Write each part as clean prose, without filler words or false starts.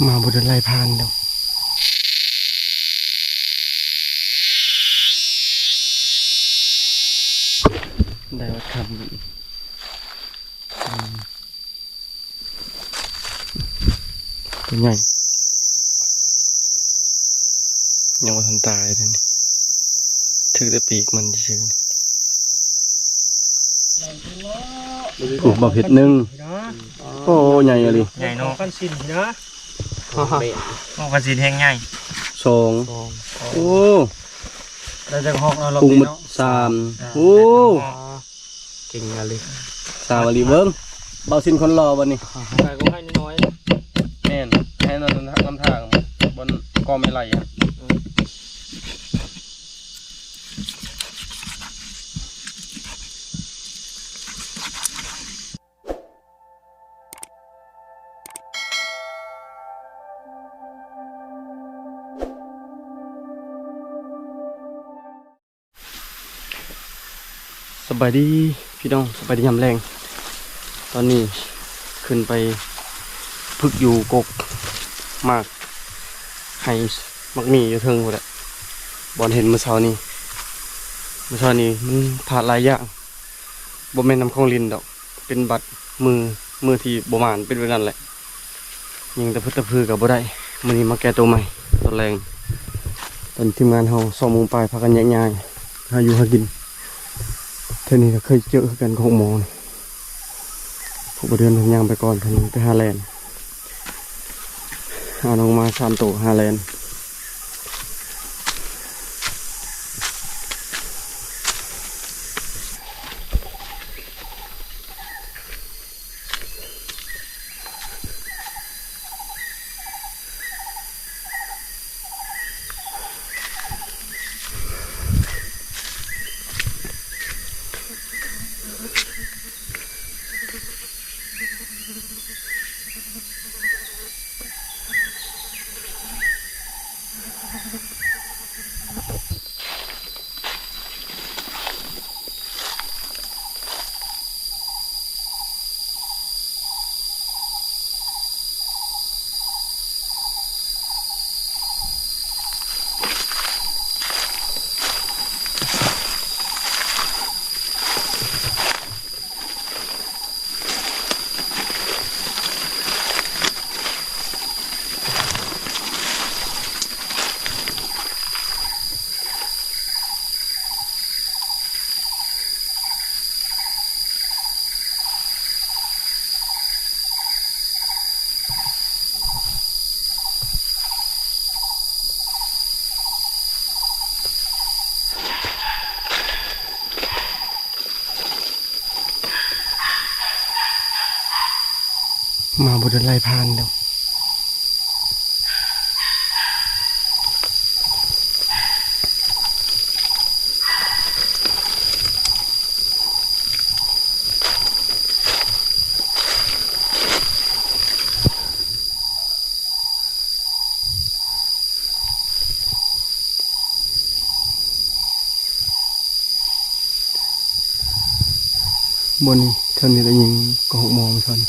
มาบุญไล่พานเดี๋ยวได้วัดคำตัวใหญ่ยังว่าทันตายเลยนี่ถือแต่ปีกมันชื่อนี่กูบอกเห็ดหนึ่งโอ้ใหญ่เลยใหญ่เนาะกันสินนะโอ้กันสินแห้งใหญ่สองโอ้เราจะห้องเราปรุงมาสามโอ้เก่งอะไรสามอะไรเบิ้งเบาสินคนรอวันนี้แต่ก็ให้น้อยแน่นให้นอนน้ำทางบนกอไม่ไหลอ่ะสบายดีพี่น้องสบายดียามแรงตอนนี้ขึ้นไปพึกอยู่กกมากให้มักมีอยู่เทิงหมดแหละบอลเห็นเมื่อเช้านี้มันผ่านหลายอย่างบ่แม่นน้ำของลินดอกเป็นบัตรมือที่บ่มานเป็นแบบนั้นแหละยิงตะพื้นตะพือกับบ่ได้มื้อนี้มาแก้ตัวใหม่ตอนแรงตอนทีมงานเฮา2 โมงปลายพากันแยกๆหาอยู่หากินเท่านี้เราเคยเจอกันของหมอพวกเดือนผมย่างไปก่อนท่านี้ไปหาแลนด์เอาน้องมา3 ตัวหาแลนด์มาบุญไล่พานเดี๋ยวบนนี้เท่านี้ได้ยิงก็6 โมงชน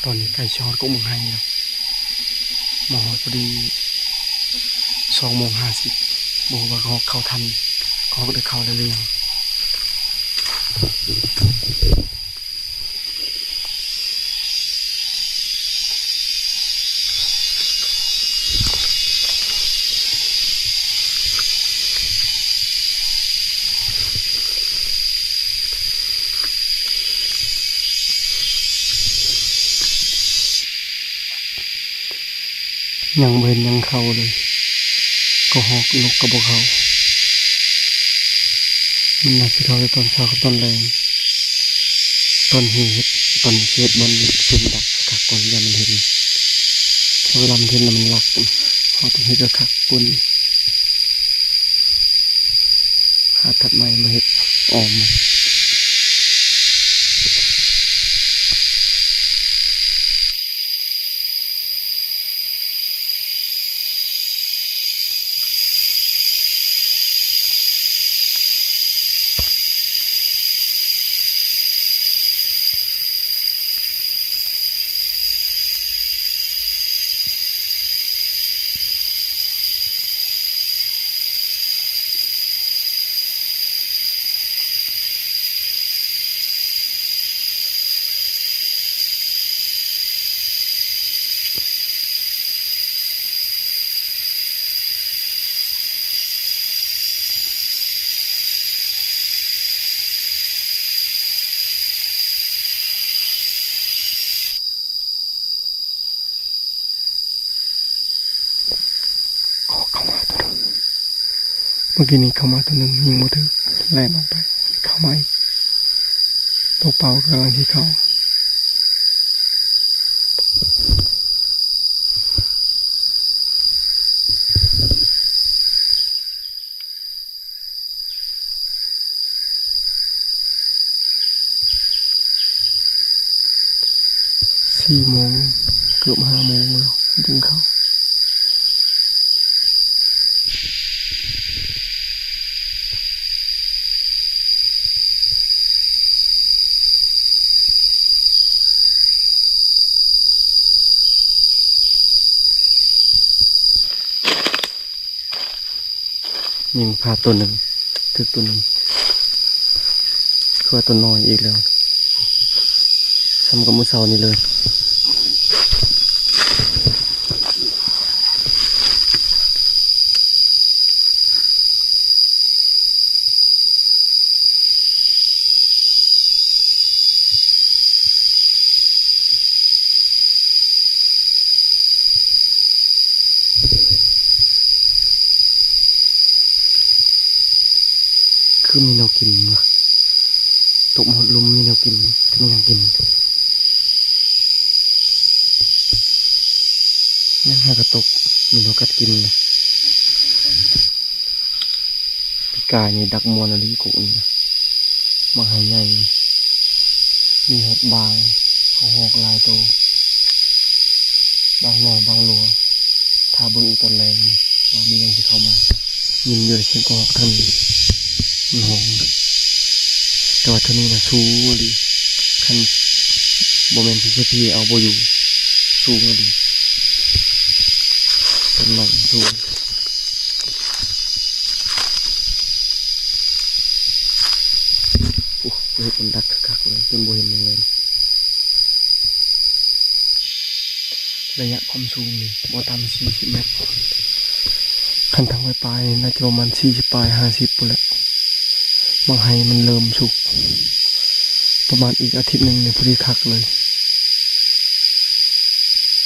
ตอนนี้ไก่ชอดก็มึงให้แล้วมาฮอดพอดี2:50บอกว่าเขาเข้าทันเขาก็ได้เข้าได้เรื่องยังเว้นยังเข้าเลยก็หอกนกกระบอกเขามันน่าจะเข้าไปตอนเช้ากับตอนแรงตอนเห็ดตอนเห็ดบนเส้นดักขักก่อนอย่ามันเห็นถ้าเวลามันเห็นแล้วมันรักเขาต้องให้กระขักกุนหาถัดไม้มาเห็ดออมมาเข้ามาตัวนึงเมื่อกี้นี้เข้ามาตัวหนึ่งยิงมือถือแล่นออกไปเข้ามาอีกตัวเป่ากำลังที่เข้า4 โมงเกือบ5 โมงแล้วจึงเข้ายิงพาตัวหนึ่งถึกตัวหนึ่งคือว่าตัวน้อยอีกแล้วทำกับมือเสานี่เลยคือมีแนวกินวะตกหมดลุมมีแนวกินทำยังกินยังหากระตกมีแนวกัดกินนะพี่กายนี่ดักมวนอะไรกูนี่มาหายใหญ่มีเห็ดบางของหอกลายโตบางหน่อยบางหลัวถ้าเบิ่งอีกตอนแรงนี่ว่ามียังจะเข้ามายินอยู่ในเชียงกอกท่านมันหงแต่ว่าเท่านี้นะสู้ดีคันโมเมนต์ที่พี่เอาโบอยู่สู้ดีเป็นหน่อยสู้โอ้โหเห็นมันดักคักๆเลยจนโบเห็นยังเลยระยะความสูงนี่บ่ต่ำ40 เมตรคันทางปลายน่าจะประมาณ40 ปลาย50ปุ่นแหละบางไฮมันเริ่มสุกประมาณอีกอาทิตย์หนึ่งเนี่ยพอดีคักเลย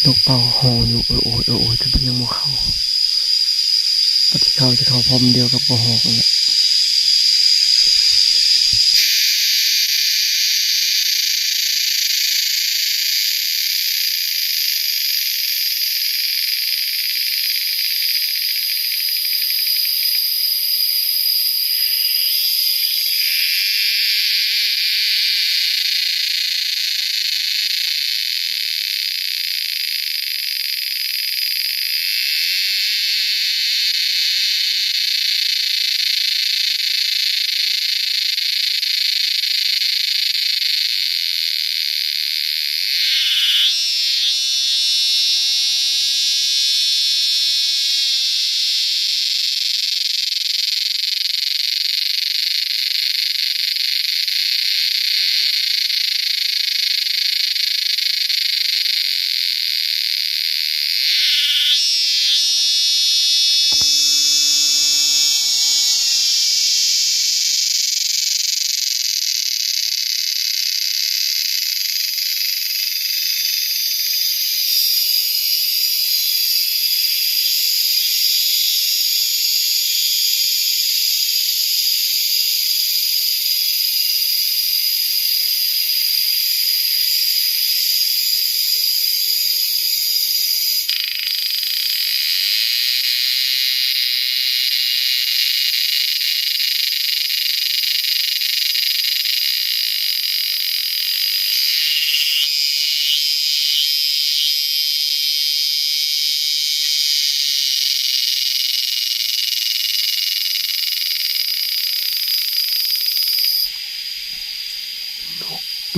ตกเป่าหองอยู่โอ้ยแต่มันยังไม่เข้าปฏิเข้าจะเข้าพร้อมเดียวกับกระหอกนั่นแหละ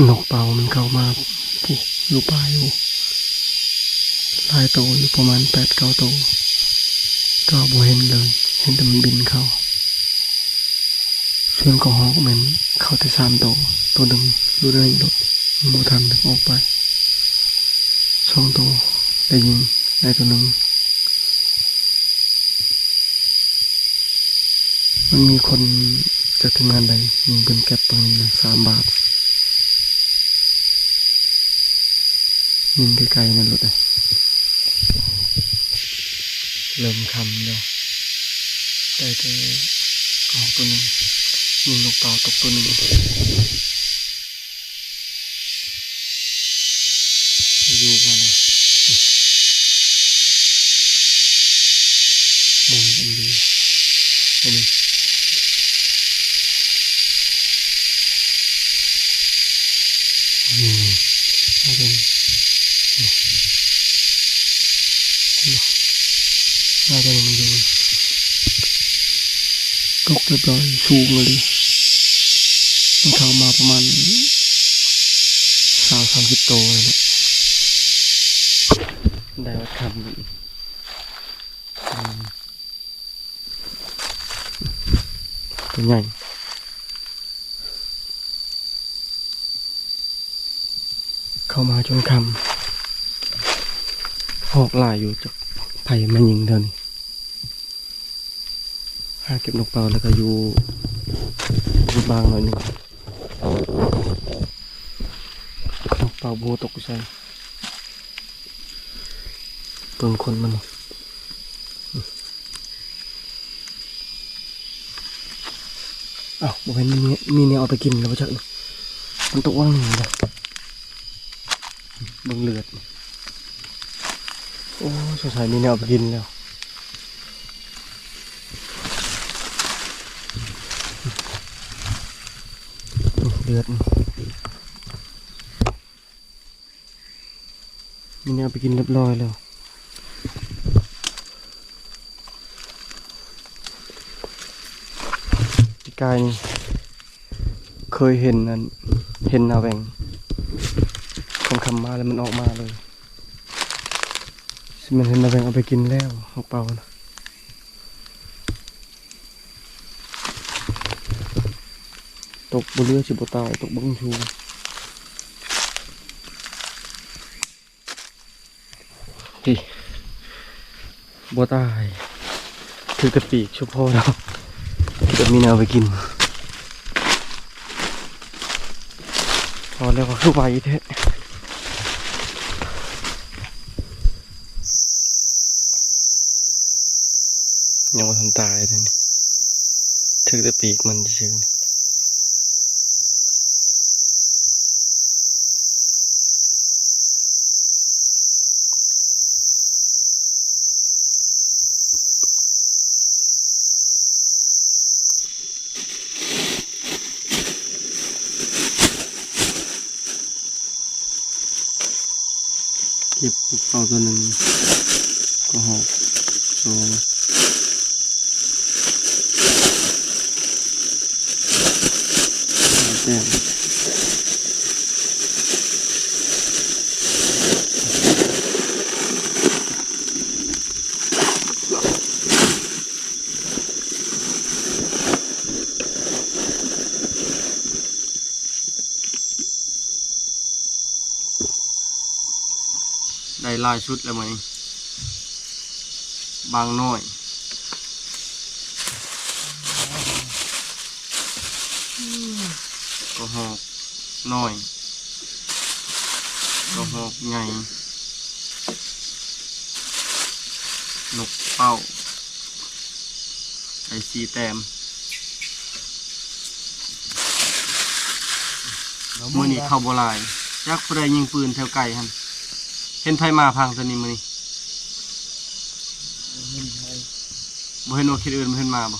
นกเป่ามันเข้ามาปุ๊บอยู่ป่าอยู่หลายตัวอยู่ประมาณ8-9 ตัวก็บ่เห็นเลยเห็นแต่มันบินเข้าส่วนของฮอกแมนเข้าแต่3 ตัวตัวหนึ่งอยู่ในรถโมทันถึงออกไป2 ตัวได้ยิงได้ตัวหนึ่งมันมีคนจากทีมงานใดยิงเป็นแก็บตรงนี้นะ3 บาทยิงไกลๆนั่นรถเลยเริ่มคำแล้วได้แต่กองตัวหนึ่งยิงนกเป่าตกตัวหนึ่งอยู่มาเลยมองกันดูเห็นไหมน่าจะน่าจะมันอยู่ตกเรียบร้อยสูงเลยดิมันเข้ามาประมาณ30 โตเลยเนี่ยได้วัดคำตัวใหญ่เข้ามาจนคำหอกลายอยู่จากไผ่มายิงเท่านี้หาเก็บนกเป่าแล้วก็อยู่บางหน่อยหนึงนกเป่าโบตกใส่ต้นคนมันอ้าวบอกให้มีเนี่ยเอาไปกินแล้วจักมันตกว่างหนึ่งเลยเบิ่งเลือดโอ้สงสัยมีเนี่ยเอาไปกินแล้วเลือดมีเนี่ยเอาไปกินเรียบร้อยแล้วพี่กายนี่เคยเห็นนั่นเห็นนาแวงคำมาแล้วมันออกมาเลยสิมันเห็นนาแวงเอาไปกินแล้วเอาเปล่านะตกบนเรือสิบตายตกบังชูที่บัวตายคือกระปีกชุบพ่อเราจะมีแนวไปกินพอแล้วก็คือไวแท้ยังไม่ทันตายเลยนี่ถือแต่ปีกมันเฉยๆเก็บเอาตัวหนึ่งก็หก2แต้มได้ลายชุดแล้วไหมบางน้อยก็หอกน้อยก็หอกใหญ่นกเป้าไอซีแต้มมื่อนี้เข้าโบราณยักษ์ผู้ใดยิงปืนแถวไก่ฮันเห็นไผมาพังตัวนี้มื้อนี้บ่เห็นว่าคิดอื่นบ่เห็นมาบ่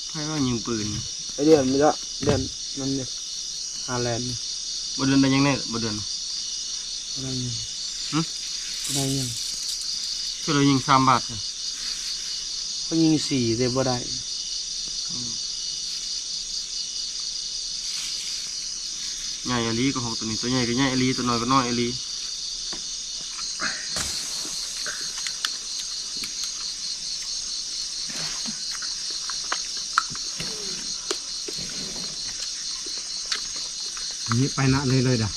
ไผว่ายิงปืน ไอเดือนไม่ละเดือนนั่นเนี่ยฮาแลนด์ บ่เดินได้ยังไงบ่เดิน อะไรยัง หึ อะไรยัง คือเรายิง3 บาทน่ะ เขายิง4แต่บ่ได้ ใหญ่อลีก็หอกตัวนี้ตัวใหญ่ก็ใหญ่อลีตัวน้อยก็น้อยอลีนี่ไปนะเลยด่ะ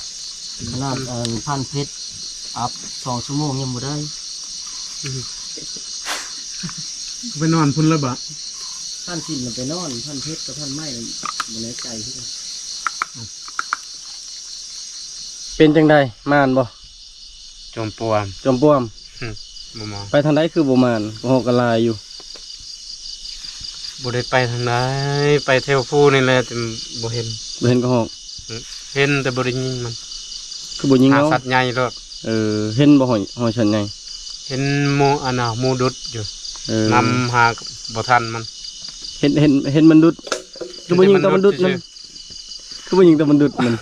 ขนาดพันเพชรอัพ2 ชั่วโมงยังบ่ได้ ไปนอนพุ่นแล้วบะ พันสิ้นมันไปนอนพันเพชรกับพันไม้บ่แน่ใจคือกัน เป็นจังใดมานบ่ จมปวม จอมป้วม บ่มอง ไปทางใดคือบ่มานก็หอกกระลายอยู่ บ่ได้ไปทางไหนไปเทวฟูนี่แหละแต่บ่เห็น บ่เห็นก็หอก เห็นแต่บ่ได้ยิงมัน คือบ่ยิง หา เอา สัตว์ใหญ่รถ เห็นบ่หอยชันไง เห็นหมูอันน่ะหมูดุดอยู่ นำหาบ่ทันมัน เห็นมันดุดคือบ่ยิงแต่มันดุดมันคือบ่ยิงแต่มันดุดมัน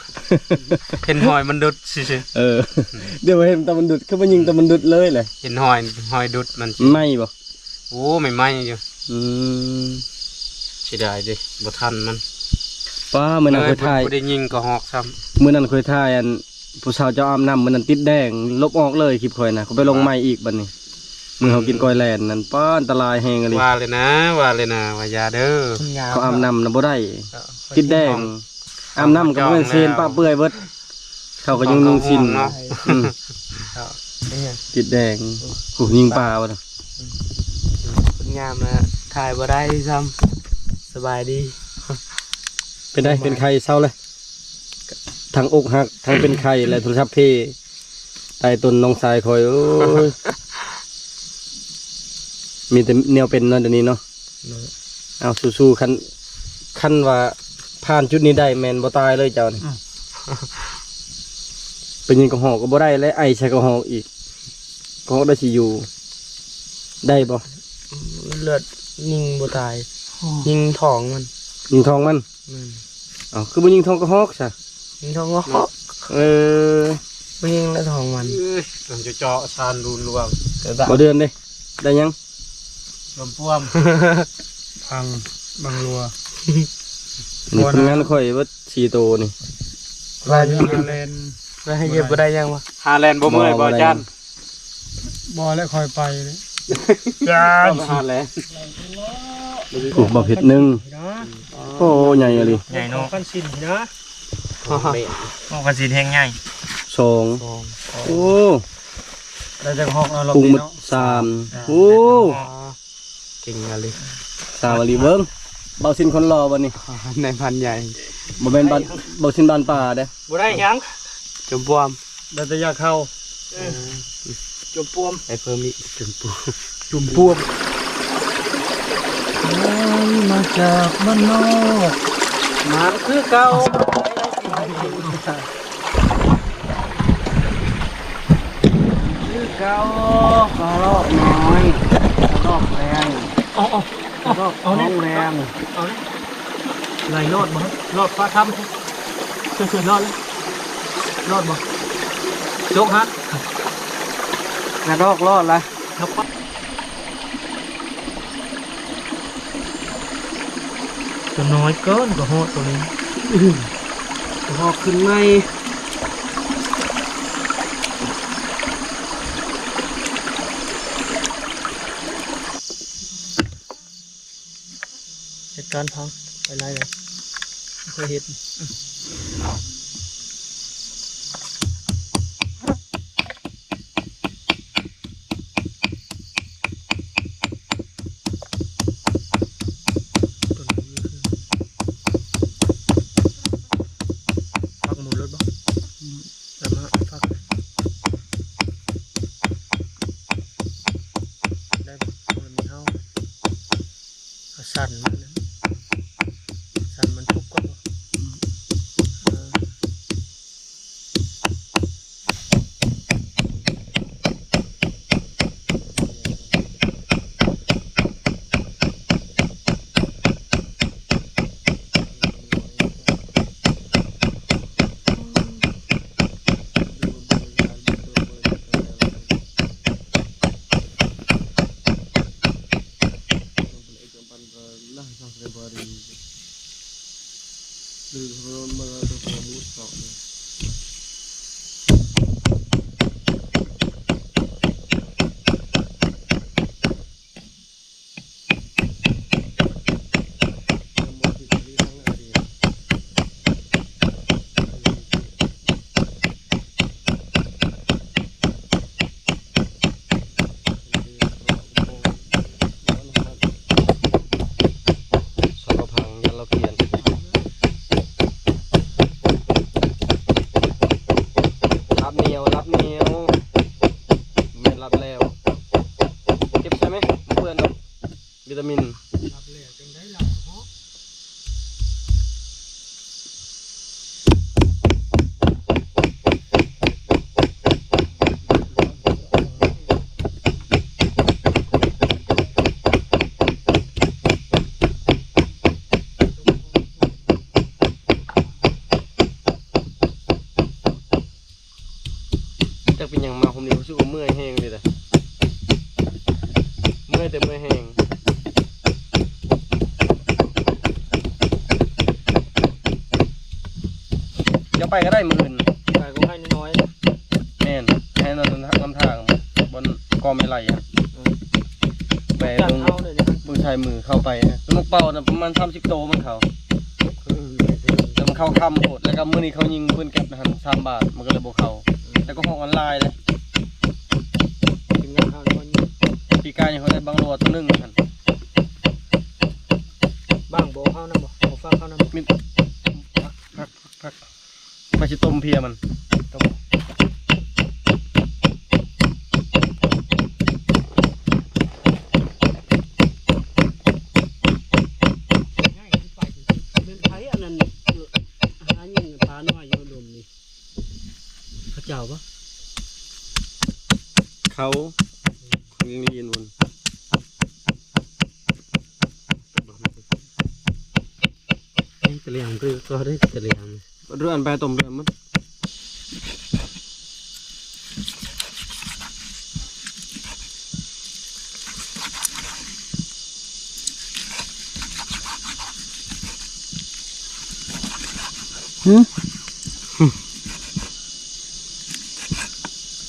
เห็นหอยมันดุดซื่อ เดี๋ยวเห็นแต่มันดุดคือบ่ยิงแต่มันดุดเลยแหละ ๆเห็นหอยดุดมันสิ ไม่บ่ โอ้ไม่ไหม้อยู่ อืม สิได้เด้บ่ทันมัน ป้ามื้อนั้นเคยถ่าย บ่ได้ยิงก็หอกซ้ำ มื้อนั้นเคยถ่ายอันผู้สาวเจ้าอาบน้ำมื้อนั้นติดแดงลบออกเลยคลิปข่อยน่ะเขาไปลงใหม่อีกบัดนี้มื้อเขากินก้อยแลนนั่นป้าอันตรายแฮงเลย ว่าเลยนะว่าอย่าเด้อ เขาอาบน้ำน่ะบ่ได้ติดแดงอาบน้ำก็บ่แม่นเซนป้าเปื่อยเบิดเขาก็ยังนุ่งสิ้น เนาะ อืมติดแดงกูยิงปลาบ่น่ะ คนงามนะถ่ายบ่ได้ซ้ำสบายดี เป็นไดเป็นไข้เศร้าเลยทั้งอกหักทั้งเป็นไข้และโทรศัพท์เพใต้ต้นน้องสายคอยโอ้ยมีแต่แนวเป็นเนาะเดี๋ยวนี้เนาะเอาสู้ๆคันว่าผ่านจุดนี้ได้แมนบ่ตายเลยเจ้านี่เป็นยิงกระหอกก็บ่ได้และไอใช้กระหอกอีกกระหอกได้สิอยู่ได้บ่ เลือดยิงบ่ตายยิงท้องมัน ยิงทองมันเอาคือบ่ยิงทองกระหอกซะ ยิงท้องก็ฮอก บ่ยิงแล้วท้องมันมันจะเจาะชานรูนรวม บ่เดือนเด้ได้ยัง ลมพ่วม พังบางรัว นี่ผลงานข่อยเบิด4โตนี่ ว่าอยู่ฮาเลน แล้วให้เก็บบ่ได้ยังวะฮาแลนด์บ่เมื่อยบ่จัน บ่แล้วคอยไปเลย ฮาแลนด์ ถูกบ่เผ็ดหนึงโอ้ใหญ่อะลิ ใหญ่เนาะ กันสินนะ โอ้กันสิแห้งใหญ่ สองโอ้ เราจะหอกเอาลง ปรุง นี่ หมด เนาะ 3โอ้ เก่งอะลิ 3อะลิเบิ่งเบาสินคนรอบัดนี้ ในพันใหญ่ บ่แม่นบ้านเบาสินบ้านป่าเด้ บ่ได้ยังจมปวม เราจะอยากเข้า จมปวมไอ้เพิ่มอีกจมปวม จุ่มพวมมาจากบ้านนอก มาคือเก่า คือเก่ากระรอกน้อยกระรอกแรง เอา กระรอกท้องแรง ไหลรอดบ่รอดฟ้าทำคือรอดแล้วรอดบ่ยกฮะ กระรอกรอดละ ครับตัวน้อยเกินกว่าโหดตัวนี้ กระรอกขึ้นไหม เหตุการณ์พังไปไล่เลยเคยเห็นฟักหมูรถบ่แล้วมาฟักได้บ่มันมีเฮาสั่นมันนะสั่นมันทุกข์ก็บ่ ดูมาตัวหัวมูดสองสารพังยันเราเปลี่ยนรับเหนียวไม่รับแล้วเก็บใช่ไหมเพื่อนครับวิตามิน รับแล้วจังได้หลับเนาะ จะเป็นอย่างมาผมนี่รู้สึกว่าเมื่อยแห้งเลยแต่เมื่อยแต่เมื่อยแห้งยังไปก็ได้มืออื่น ไปก็ให้น้อย แม่นให้นอนลำทางบนกอไม่ไหลอะไป ๆจัด ตรง เอาเลยเนี่ย มือชายมือเข้าไปนะลูกเป่านะประมาณ30 โตมันเขาแต่มันเข้าคำโหดแล้วก็มื้อนี้เขายิงปืนแก๊ปนะฮะ3 บาทมันก็เลยบ่เข้าแต่ก็ห้องออนไลน์เลย กินยาข้าวน้อย ปีกายนี่เขาได้บางโลตัวหนึงนะฮะ บ้างโบข้าวน้ำบ่โบฟ้าข้าวน้ำ มิพักไปชิต้มเพียมัน ต้มง่ายที่ไปเป็นไทยอันนั้นอันยังพาน้อยโยนลมนี่พระเจ้าปะ เขายิงยินวน ตะเลียงคือก็ได้ตะเลียง เรื่อนไปต้มเรื่อนมัน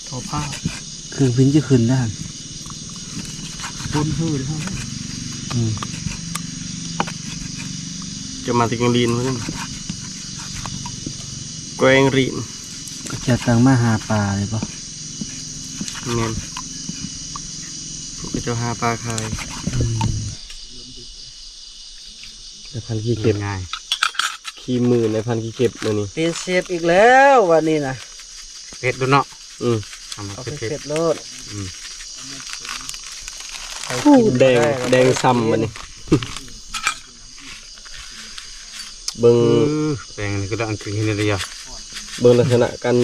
ทอผ้า เครื่องพิ้นจะขึ้นได้ บนหื้อเลยครับ จะมาติงลีนเพื่อนแกงรีน ก็จะตังมาหาปลาเลยปะ เงี้ยพวกเจ้าหาปลาคายในพันขี้เก็บง่ายขี้มือในพันขี้เก็บเลยนี่ เป็นเชฟอีกแล้ววันนี้นะ เผ็ดดูเนาะ เอาไปเผ็ดโลด แดงซ้ำมันนี่ เบิ้ง แปลงนี่ก็ได้อังกฤษนี่เลยอ่ะ เบิ้งลักษณะการ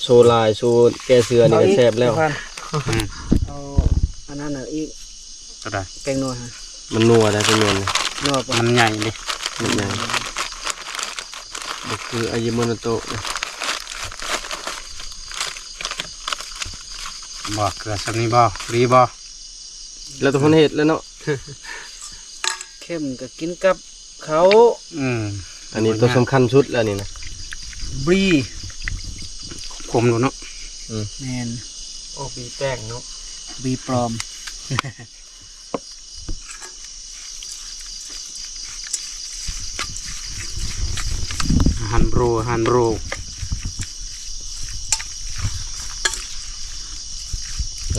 โชว์ลายโชว์แกเสือนี่ก็แซ่บแล้ว เอาอันนั้นน่ะอีก ก็ได้ แกงนัวฮะ มันนัวได้เป็นเงินเลย นัวปะ มันใหญ่ดิ มันยังก็คืออายิโมโนโตะนะ บ่เกลือสักนี้บ่รีบ่ แล้วตัวคนเห็ดแล้วเนาะ เข้มก็กินกับเขา อันนี้ตัวสำคัญชุดแล้วนี่นะ บรี คมดูเนาะ แมน โอ้ปีแป้งเนาะ บรีปลอม ฮันโร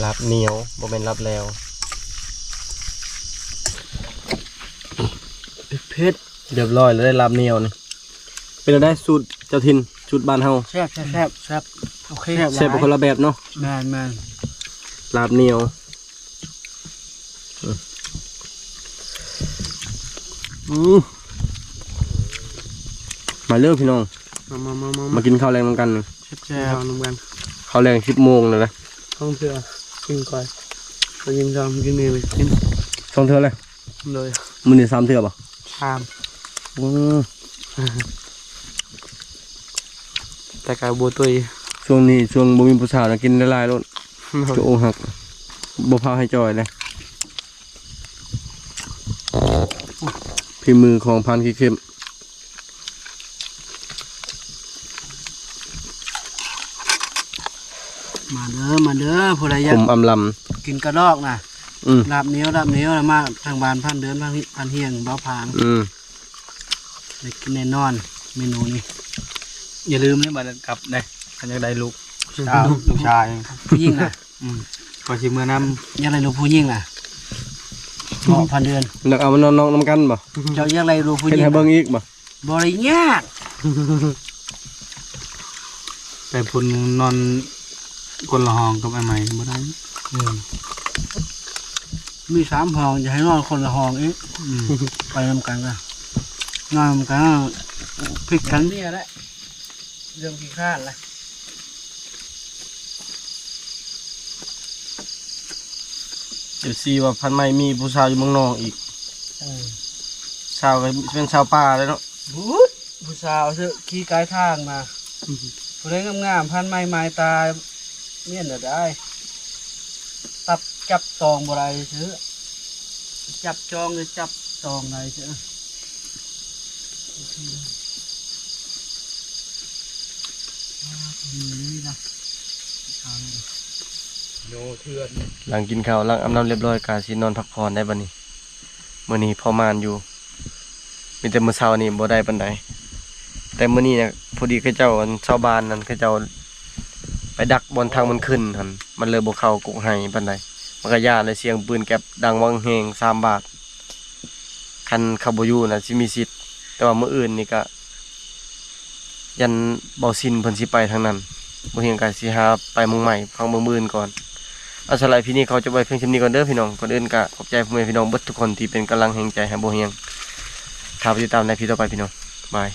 รับเหนียวบ่เป็นรับแล้ว เผ็ด เรียบร้อยแล้วได้รับเหนียวนี่เป็นอะไรสูตรเจ้าถิ่นสูตรบ้านเฮา แซ่บโอเค เสพเป็นคนละแบบเนาะ แมน ลาบเหนียวมาเริ่มพี่น้อง มากินข้าวแรงนำกัน แซ่บน้ำกัน ข้าวแรง10 โมงเลยนะ ท้องเสือกินก่อนไปกินจอมกินนี่เลยกิน 2 เทื่อเลย เลย มื้อนี้3 เทื่อป่ะ ชาม แต่กายบัวตุย ช่วงนี้ช่วงบ่มีผู้สาวนะกินหลายๆรสจะอกหักบ่พาให้จอยเลยพิมพ์มือของพันขี้เข้ม มาเด้อผู้ใดอ ข ยาก มอำล กินกระดอกน่ะ ำอืม ลาบเหนียวแล้วมาทางบ้านพันเดือนพันเฮียงเบาพาง อืม ได้กินแน่นอนเมนูนี้ อย่าลืมนี่บัดกลับได้อันยังได้ลูกสาวลูกชาย ผู้หญิงน่ะ ก็สิมื้อนำ อยากได้ลูกผู้หญิงน่ะเหมาะพันเดือน แล้วเอามานอนน้ำกันบ่ เจ้าอยากได้ลูกผู้ห เฮ็ด ญิง ให้เบิ่งอีกบ่ บริยาก ไปพุ่นนอนคนละห้องกับไอ้ใหม่บ่ได้ มี3 ห้องจะให้นอนคนละห้องอีกไปนำกันกันนอนนำกันพลิกกันเนี่ยแหละเรื่องขี้ข้านละ เดี๋ยวซีว่าพันไม้มีผู้ชายอยู่เมืองนอกอีกชาวก็เป็นชาวป่าเลยเนาะ บูดผู้สาวเชื่อขี้กายทางมาผู้ใดงามๆพันไม้ไม้ตายเมี่ยนได้ ตับจับตองบ่ไรเชื่อจับจองหรือจับตองไรเชื่อนี่นะ โยเทือน หลังกินข้าวหลังอาบน้ำเรียบร้อยกาสินอนพักผ่อนได้บัดนี้มื้อนี้พอมานอยู่มีแต่มื้อเช้านี่บ่ได้ปานใดแต่มื้อนี้เนี่ยพอดีเขาเจ้าชาวบ้านนั่นเขาเจ้าไปดักบนทางมันขึ้นหั่นมันเลยบ่เข้ากุกไห้ปานใดมันก็ย่านเลยเสียงปืนแก๊ปดังวังแฮง3 บาทคันเขาบ่อยู่น่ะสิมีสิทธิ์แต่ว่ามื้ออื่นนี่ก็ยันเบาซินเพิ่นสิไปทางนั้นบ่เฮียงก็สิหาไปเมืองใหม่พังเมืองอื่นก่อนเอาสไลด์พี่นี่เขาจะไว้เพียงเท่านี้ก่อนเด้อพี่น้องก่อนอื่นก็ขอบใจพ่อแม่พี่น้องเบิดทุกคนที่เป็นกำลังแห่งใจให้บ่เฮียงถ้าไปติดตามในพี่ต่อไปพี่น้องบาย